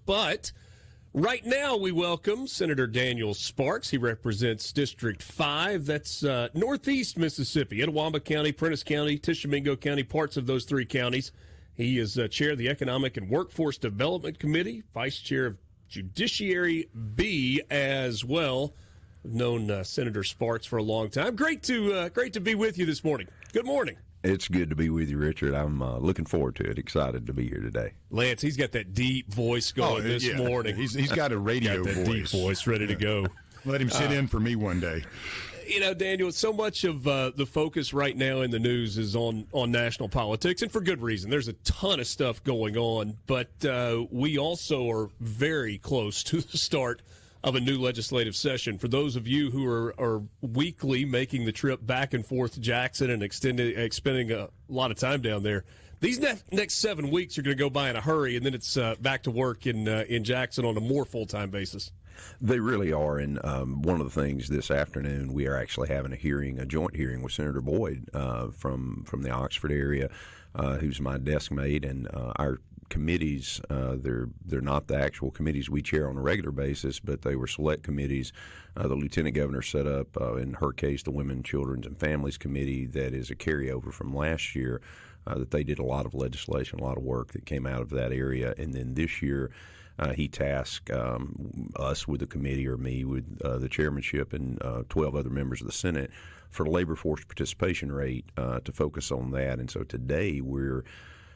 But right now we welcome Senator Daniel Sparks. He represents District 5. That's northeast Mississippi, Itawamba County, Prentiss County, Tishomingo County, parts of those three counties. He is chair of the Economic and Workforce Development Committee, vice chair of Judiciary B as well. I've known Senator Sparks for a long time. Great to be with you this morning. Good morning. It's good to be with you, Richard. I'm looking forward to it. Excited to be here today. Lance, he's got that deep voice going this morning. He's got a radio got that voice. Deep voice ready to go. Let him sit in for me one day. You know, Daniel, so much of the focus right now in the news is on national politics, and for good reason. There's a ton of stuff going on, but we also are very close to the start of a new legislative session. For those of you who are weekly making the trip back and forth to Jackson and expending a lot of time down there, these next 7 weeks are going to go by in a hurry, and then it's back to work in Jackson on a more full-time basis. They really are, and one of the things this afternoon, we are actually having a joint hearing with Senator Boyd from the Oxford area, who's my desk mate, and our committees, they're not the actual committees we chair on a regular basis, but they were select committees. The Lieutenant Governor set up, in her case, the Women, Children's, and Families Committee that is a carryover from last year, that they did a lot of legislation, a lot of work that came out of that area. And then this year, he tasked us with the committee, or me with the chairmanship, and 12 other members of the Senate for the labor force participation rate to focus on that. And so today we're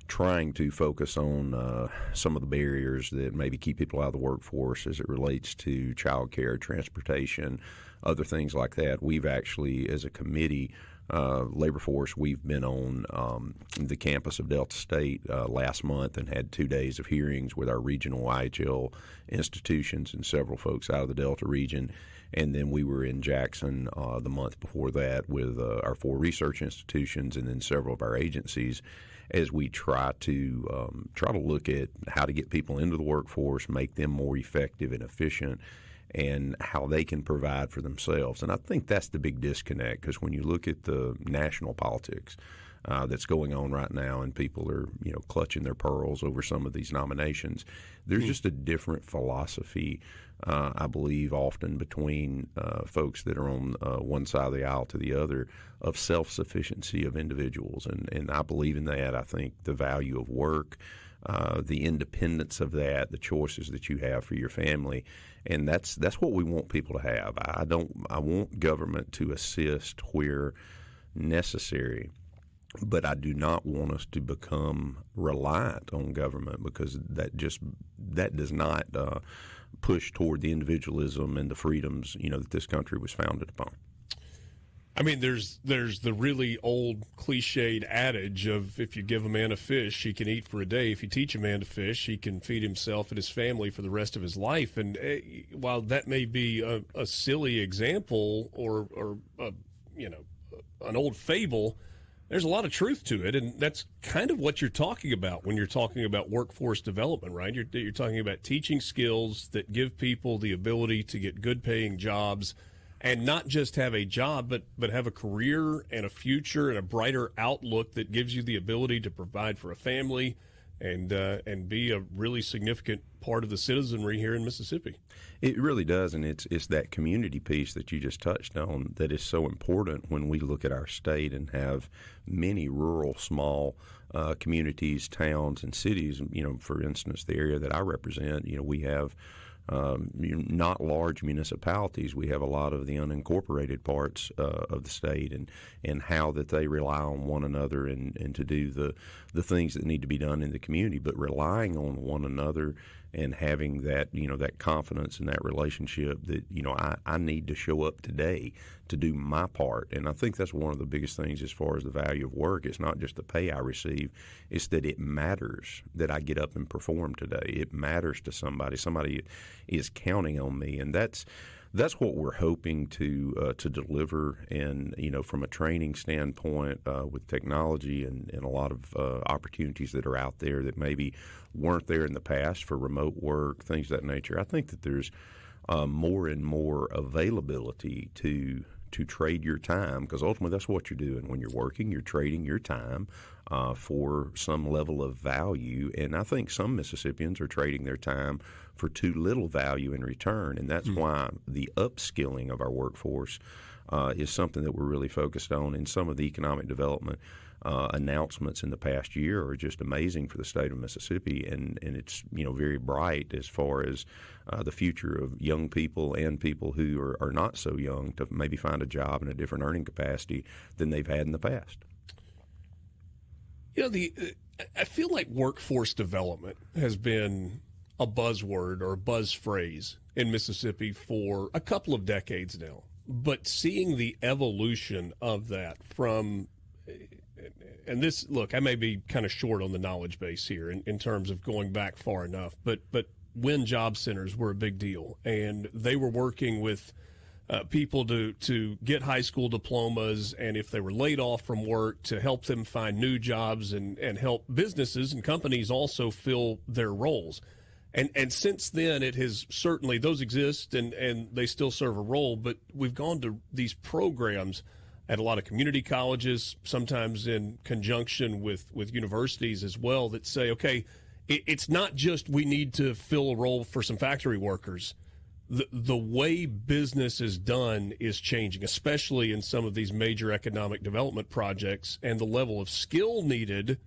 trying to focus on some of the barriers that maybe keep people out of the workforce as it relates to child care, transportation, other things like that. We've actually, as a committee, labor force, we've been on the campus of Delta State last month and had 2 days of hearings with our regional IHL institutions and several folks out of the Delta region. And then we were in Jackson the month before that with our 4 research institutions and then several of our agencies as we try to look at how to get people into the workforce, make them more effective and efficient, and how they can provide for themselves. And I think that's the big disconnect, because when you look at the national politics that's going on right now, and people are clutching their pearls over some of these nominations, there's just a different philosophy, I believe, often between folks that are on one side of the aisle to the other, of self-sufficiency of individuals. And I believe in that. I think the value of work, the independence of that, the choices that you have for your family, and that's what we want people to have. I want government to assist where necessary, but I do not want us to become reliant on government, because that does not push toward the individualism and the freedoms that this country was founded upon. I mean, there's the really old cliched adage of, if you give a man a fish, he can eat for a day. If you teach a man to fish, he can feed himself and his family for the rest of his life. And while that may be a silly example or an old fable, there's a lot of truth to it, and that's kind of what you're talking about when you're talking about workforce development, right? You're talking about teaching skills that give people the ability to get good-paying jobs, and not just have a job, but have a career and a future and a brighter outlook that gives you the ability to provide for a family and be a really significant part of the citizenry here in Mississippi. It really does, and it's that community piece that you just touched on that is so important when we look at our state and have many rural, small communities, towns, and cities. For instance, the area that I represent, we have not large municipalities. We have a lot of the unincorporated parts of the state, and how that they rely on one another and to do the things that need to be done in the community, but relying on one another and having that that confidence and that relationship that I need to show up today to do my part. And I think that's one of the biggest things as far as the value of work. It's not just the pay I receive, it's that it matters that I get up and perform today. It matters to somebody is counting on me, and that's what we're hoping to deliver. And from a training standpoint, with technology and a lot of opportunities that are out there that maybe weren't there in the past for remote work, things of that nature, I think that there's more and more availability to to trade your time, because ultimately that's what you're doing when you're working. You're trading your time for some level of value, and I think some Mississippians are trading their time for too little value in return, and that's why the upskilling of our workforce is something that we're really focused on. And some of the economic development announcements in the past year are just amazing for the state of Mississippi, and it's very bright as far as the future of young people and people who are not so young to maybe find a job in a different earning capacity than they've had in the past. I feel like workforce development has been a buzzword or a buzz phrase in Mississippi for a couple of decades now. But seeing the evolution of that from, and this, look, I may be kind of short on the knowledge base here in terms of going back far enough, but when job centers were a big deal, and they were working with people to get high school diplomas, and if they were laid off from work, to help them find new jobs and help businesses and companies also fill their roles. And since then, it has certainly, those exist and they still serve a role, but we've gone to these programs at a lot of community colleges, sometimes in conjunction with universities as well, that say, okay, it's not just we need to fill a role for some factory workers. The way business is done is changing, especially in some of these major economic development projects, and the level of skill needed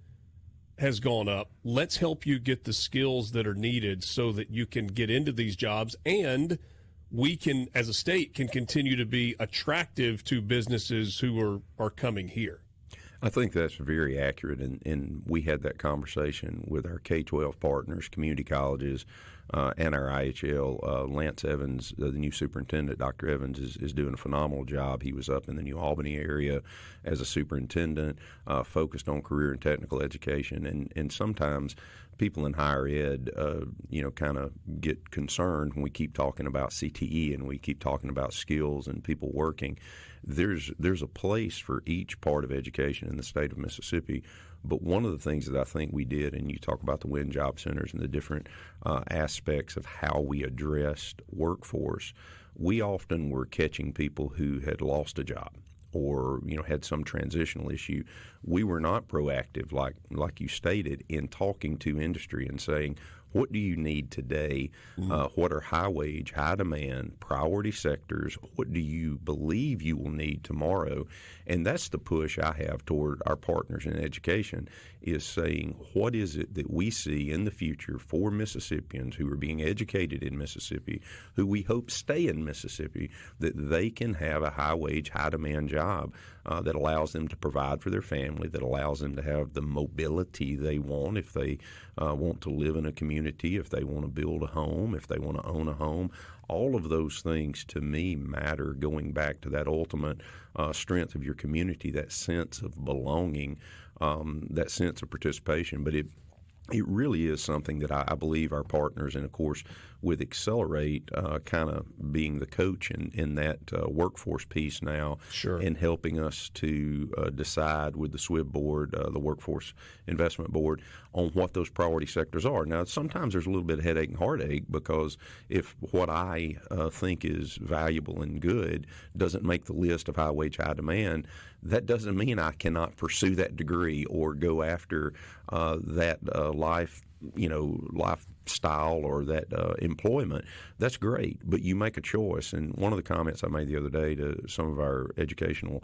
has gone up. Let's help you get the skills that are needed so that you can get into these jobs, and we can, as a state, can continue to be attractive to businesses who are coming here. I think that's very accurate, and we had that conversation with our K-12 partners, community colleges, and our IHL. Lance Evans, the new superintendent, Dr. Evans, is doing a phenomenal job. He was up in the New Albany area as a superintendent, focused on career and technical education, and sometimes people in higher ed, kind of get concerned when we keep talking about CTE and we keep talking about skills and people working. There's a place for each part of education in the state of Mississippi. But one of the things that I think we did, and you talk about the WIN job centers and the different aspects of how we addressed workforce, we often were catching people who had lost a job or had some transitional issue. We were not proactive, like you stated, in talking to industry and saying, what do you need today? What are high wage, high demand, priority sectors? What do you believe you will need tomorrow? And that's the push I have toward our partners in education, is saying, what is it that we see in the future for Mississippians who are being educated in Mississippi, who we hope stay in Mississippi, that they can have a high wage, high demand job that allows them to provide for their family, that allows them to have the mobility they want if they want to live in a community, if they want to build a home, if they want to own a home. All of those things, to me, matter, going back to that ultimate strength of your community, that sense of belonging, that sense of participation. But it really is something that I believe our partners, and of course with Accelerate kind of being the coach in that workforce piece now, sure, and helping us to decide with the SWIB board, the Workforce Investment Board, on what those priority sectors are. Now, sometimes there's a little bit of headache and heartache, because if what I think is valuable and good doesn't make the list of high wage, high demand, that doesn't mean I cannot pursue that degree or go after that lifestyle or that employment. That's great, but you make a choice. And one of the comments I made the other day to some of our educational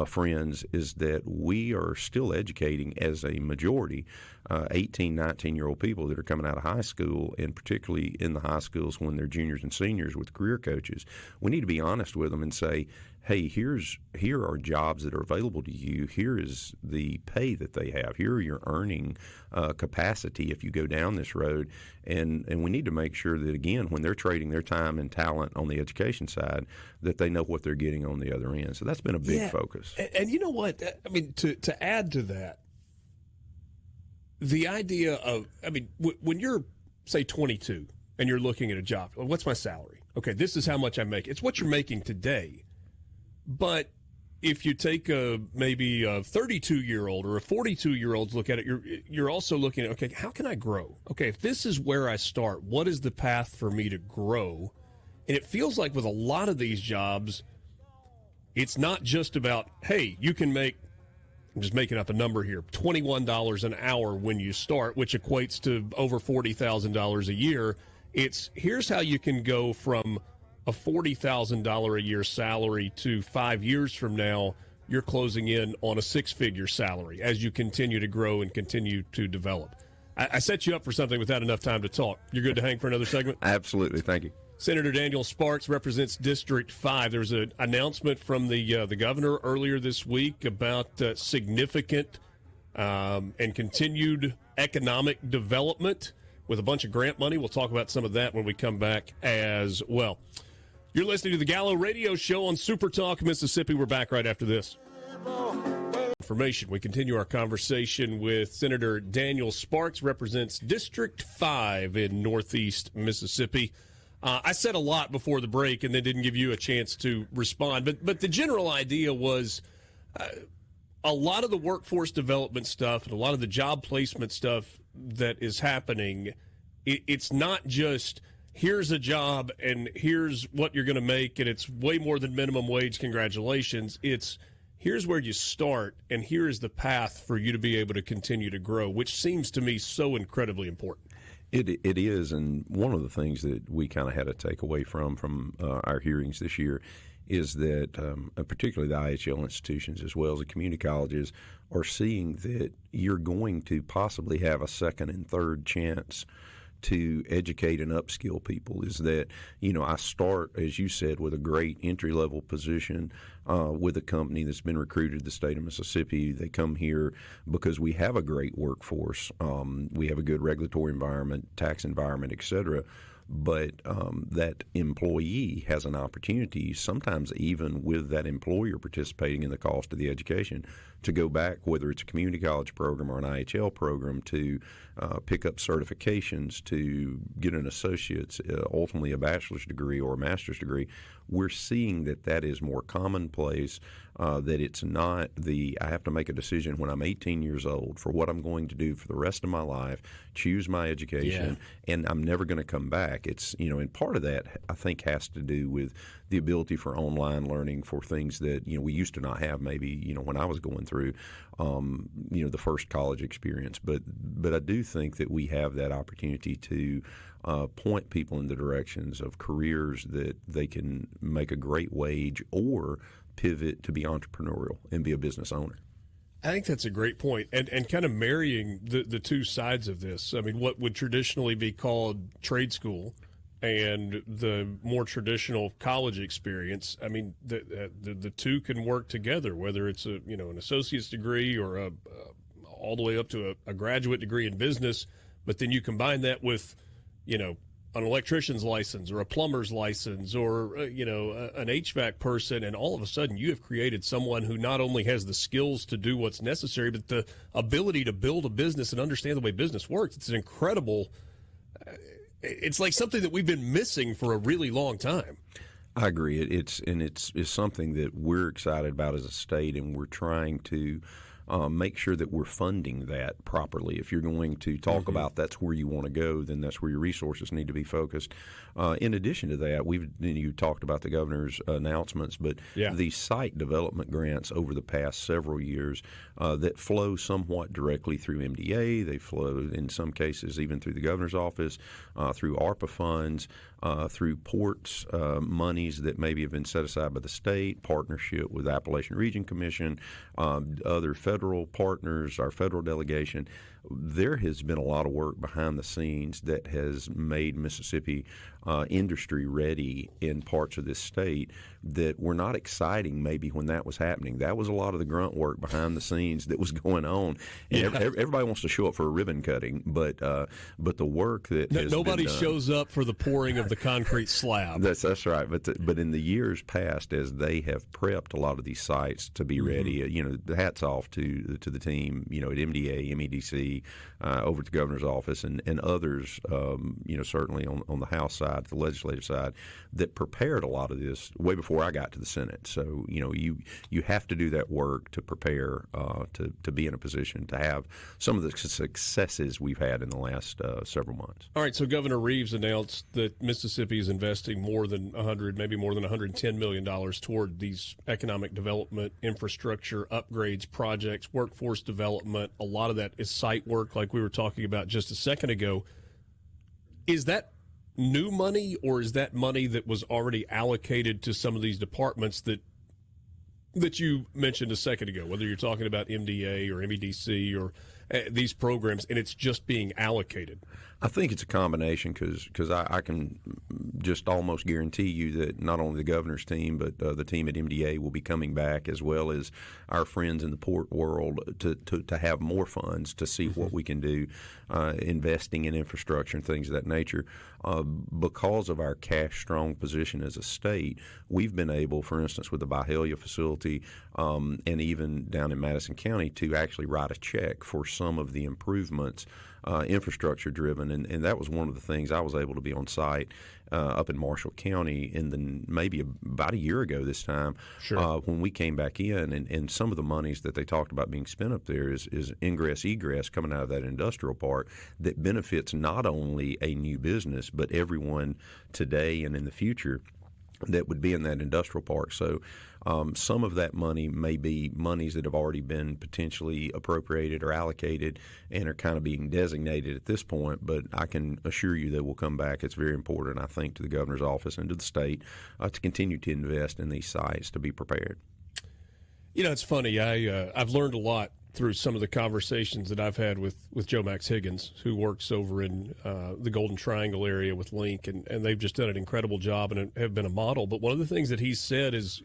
friends is that we are still educating, as a majority, 18, 19-year-old people that are coming out of high school, and particularly in the high schools when they're juniors and seniors with career coaches. We need to be honest with them and say, hey, here are jobs that are available to you. Here is the pay that they have. Here are your earning capacity if you go down this road. And we need to make sure that, again, when they're trading their time and talent on the education side, that they know what they're getting on the other end. So that's been a big focus. And you know what? I mean, to add to that, the idea of, when you're, say, 22 and you're looking at a job, what's my salary? Okay, this is how much I make. It's what you're making today. But if you take maybe a 32-year-old or a 42-year-old look at it, you're also looking at, okay, how can I grow? Okay, if this is where I start, what is the path for me to grow? And it feels like with a lot of these jobs, it's not just about, hey, you can make, I'm just making up a number here, $21 an hour when you start, which equates to over $40,000 a year. It's here's how you can go from a $40,000 a year salary to 5 years from now, you're closing in on a six-figure salary as you continue to grow and continue to develop. I set you up for something without enough time to talk. You're good to hang for another segment? Absolutely. Thank you. Senator Daniel Sparks represents District 5. There was an announcement from the governor earlier this week about significant and continued economic development with a bunch of grant money. We'll talk about some of that when we come back as well. You're listening to the Gallo Radio Show on SuperTalk Mississippi. We're back right after this. Information. We continue our conversation with Senator Daniel Sparks, represents District 5 in Northeast Mississippi. I said a lot before the break and then didn't give you a chance to respond, but the general idea was a lot of the workforce development stuff and a lot of the job placement stuff that is happening, it's not just here's a job and here's what you're going to make and it's way more than minimum wage, congratulations. It's here's where you start, and here is the path for you to be able to continue to grow, which seems to me so incredibly important. It is, and one of the things that we kind of had to take away from our hearings this year is that particularly the IHL institutions as well as the community colleges are seeing that you're going to possibly have a second and third chance to educate and upskill people. Is that, I start, as you said, with a great entry-level position with a company that's been recruited to the state of Mississippi. They come here because we have a great workforce. We have a good regulatory environment, tax environment, et cetera. But that employee has an opportunity, sometimes even with that employer participating in the cost of the education, to go back, whether it's a community college program or an IHL program, to pick up certifications, to get an associate's, ultimately a bachelor's degree or a master's degree. We're seeing that is more commonplace, that it's not I have to make a decision when I'm 18 years old for what I'm going to do for the rest of my life, choose my education, and I'm never going to come back. It's, and part of that, I think, has to do with the ability for online learning for things that, we used to not have maybe, when I was going through, the first college experience. But I do think that we have that opportunity to point people in the directions of careers that they can make a great wage or pivot to be entrepreneurial and be a business owner. I think that's a great point, and kind of marrying the two sides of this. I mean, what would traditionally be called trade school and the more traditional college experience. I mean, the two can work together, whether it's an associate's degree or all the way up to a graduate degree in business. But then you combine that with, an electrician's license or a plumber's license or, an HVAC person, and all of a sudden you have created someone who not only has the skills to do what's necessary, but the ability to build a business and understand the way business works. It's an incredible it's like something that we've been missing for a really long time. I agree. It's something that we're excited about as a state, and we're trying to make sure that we're funding that properly. If you're going to talk about that's where you want to go, then that's where your resources need to be focused. In addition to that, you talked about the governor's announcements, but the site development grants over the past several years that flow somewhat directly through MDA. They flow in some cases even through the governor's office, through ARPA funds, through ports monies that maybe have been set aside by the state, partnership with Appalachian Region Commission, other federal partners, our federal delegation. There has been a lot of work behind the scenes that has made Mississippi industry ready in parts of this state that were not exciting maybe when that was happening. That was a lot of the grunt work behind the scenes that was going on. And everybody wants to show up for a ribbon cutting, but the work that has nobody been done, shows up for the pouring of the concrete slab. That's right. But in the years past, as they have prepped a lot of these sites to be ready, hats off to the team, at MDA, MEDC, Committee over at the governor's office and others, certainly on the House side, the legislative side, that prepared a lot of this way before I got to the Senate. So, you have to do that work to prepare to be in a position to have some of the successes we've had in the last several months. All right, so Governor Reeves announced that Mississippi is investing more than maybe more than $110 million toward these economic development, infrastructure upgrades, projects, workforce development. A lot of that is site work, like we were talking about just a second ago. Is that new money, or is that money that was already allocated to some of these departments that you mentioned a second ago, whether you're talking about MDA or MEDC or these programs, and it's just being allocated? I think it's a combination because I can just almost guarantee you that not only the governor's team but the team at MDA will be coming back, as well as our friends in the port world, to have more funds to see what we can do, investing in infrastructure and things of that nature. Because of our cash-strong position as a state, we've been able, for instance, with the Byhalia facility and even down in Madison County, to actually write a check for some of the improvements, infrastructure-driven, and that was one of the things. I was able to be on site up in Marshall County maybe about a year ago this time, when we came back in, and some of the monies that they talked about being spent up there is ingress, egress coming out of that industrial park that benefits not only a new business, but everyone today and in the future that would be in that industrial park. So some of that money may be monies that have already been potentially appropriated or allocated and are kind of being designated at this point, but I can assure you they will come back. It's very important, I think, to the governor's office and to the state to continue to invest in these sites to be prepared. It's funny. I've learned a lot through some of the conversations that I've had with Joe Max Higgins, who works over in the Golden Triangle area with Link, and they've just done an incredible job and have been a model. But one of the things that he said is,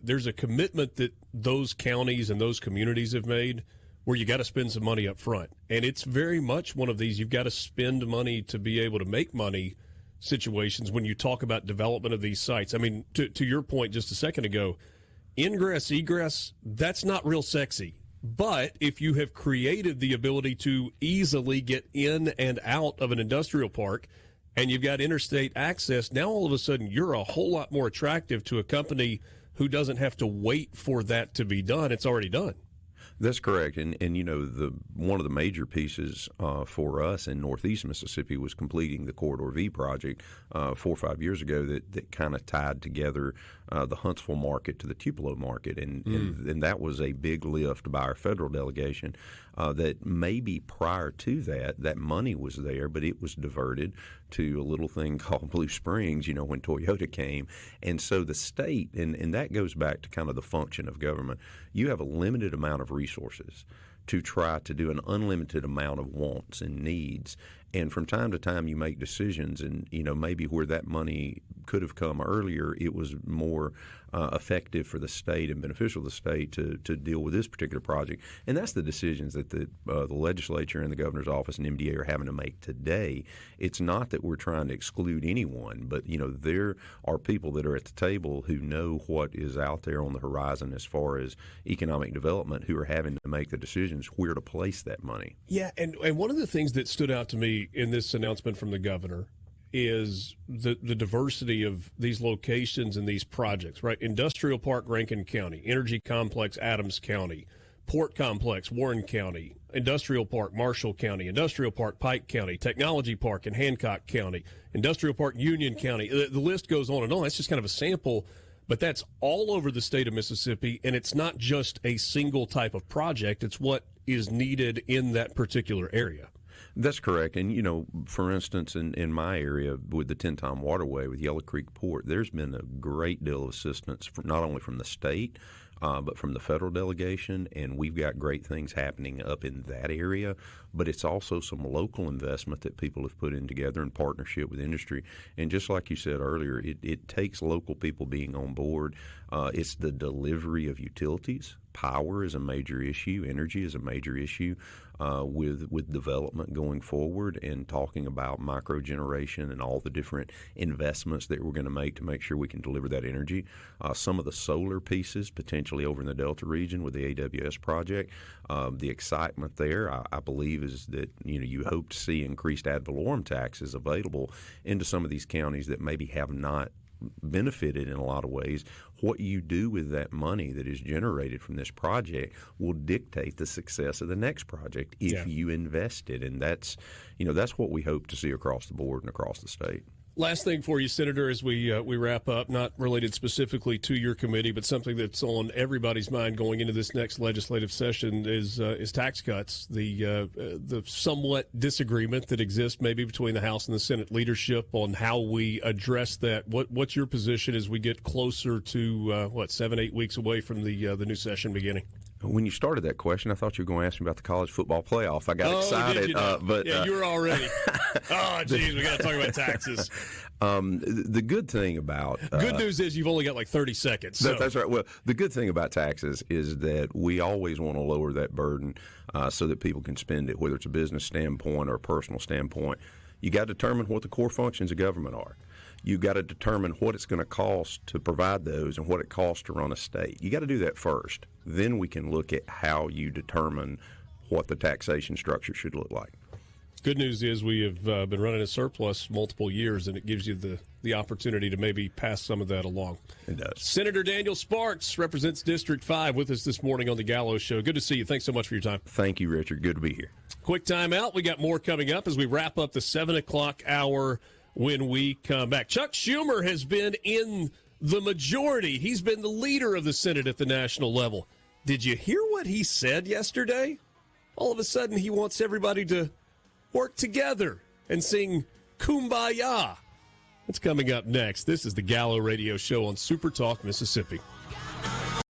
there's a commitment that those counties and those communities have made where you got to spend some money up front. And it's very much one of these, you've got to spend money to be able to make money situations when you talk about development of these sites. I mean, to your point just a second ago, ingress, egress, that's not real sexy. But if you have created the ability to easily get in and out of an industrial park and you've got interstate access, now all of a sudden you're a whole lot more attractive to a company who doesn't have to wait for that to be done. It's already done. That's correct, and one of the major pieces for us in Northeast Mississippi was completing the Corridor V project 4 or 5 years ago that kind of tied together the Huntsville market to the Tupelo market, and that was a big lift by our federal delegation. That maybe prior to that money was there, but it was diverted to a little thing called Blue Springs, when Toyota came. And so the state, and that goes back to kind of the function of government, you have a limited amount of resources to try to do an unlimited amount of wants and needs. And from time to time you make decisions, and maybe where that money could have come earlier, it was more effective for the state and beneficial to the state to deal with this particular project. And that's the decisions that the legislature and the governor's office and MDA are having to make today. It's not that we're trying to exclude anyone, but there are people that are at the table who know what is out there on the horizon as far as economic development, who are having to make the decisions where to place that money. Yeah, and one of the things that stood out to me in this announcement from the governor is the diversity of these locations and these projects, right? Industrial Park, Rankin County; Energy Complex, Adams County; Port Complex, Warren County; Industrial Park, Marshall County; Industrial Park, Pike County; Technology Park in Hancock County; Industrial Park, Union County. The list goes on and on. That's just kind of a sample, but that's all over the state of Mississippi, and it's not just a single type of project. It's what is needed in that particular area. That's correct. And, for instance, in my area with the Tenton Waterway, with Yellow Creek Port, there's been a great deal of assistance not only from the state, but from the federal delegation, and we've got great things happening up in that area. But it's also some local investment that people have put in together in partnership with industry. And just like you said earlier, it takes local people being on board. It's the delivery of utilities power is a major issue, energy is a major issue with development going forward, and talking about microgeneration and all the different investments that we're going to make sure we can deliver that energy. Some of the solar pieces potentially over in the Delta region with the AWS project. The excitement there, I believe, is that you hope to see increased ad valorem taxes available into some of these counties that maybe have not benefited in a lot of ways. What you do with that money that is generated from this project will dictate the success of the next project if you invest it, and that's what we hope to see across the board and across the state. Last thing for you, Senator, as we wrap up, not related specifically to your committee, but something that's on everybody's mind going into this next legislative session is tax cuts. The somewhat disagreement that exists maybe between the House and the Senate leadership on how we address that. What's your position as we get closer to 7-8 weeks away from the new session beginning? When you started that question, I thought you were going to ask me about the college football playoff. I got excited, did you but you were already. Oh, geez, we got to talk about taxes. The good thing about good news is you've only got like 30 seconds. So. That's right. Well, the good thing about taxes is that we always want to lower that burden so that people can spend it, whether it's a business standpoint or a personal standpoint. You got to determine what the core functions of government are. You got to determine what it's going to cost to provide those and what it costs to run a state. You got to do that first. Then we can look at how you determine what the taxation structure should look like. Good news is we have been running a surplus multiple years, and it gives you the opportunity to maybe pass some of that along. It does. Senator Daniel Sparks represents District 5 with us this morning on the Gallo Show. Good to see you. Thanks so much for your time. Thank you, Richard. Good to be here. Quick time out. We got more coming up as we wrap up the 7 o'clock hour when we come back. Chuck Schumer has been in the majority. He's been the leader of the Senate at the national level. Did you hear what he said yesterday? All of a sudden, he wants everybody to work together and sing Kumbaya. That's coming up next. This is the Gallo Radio Show on SuperTalk, Mississippi.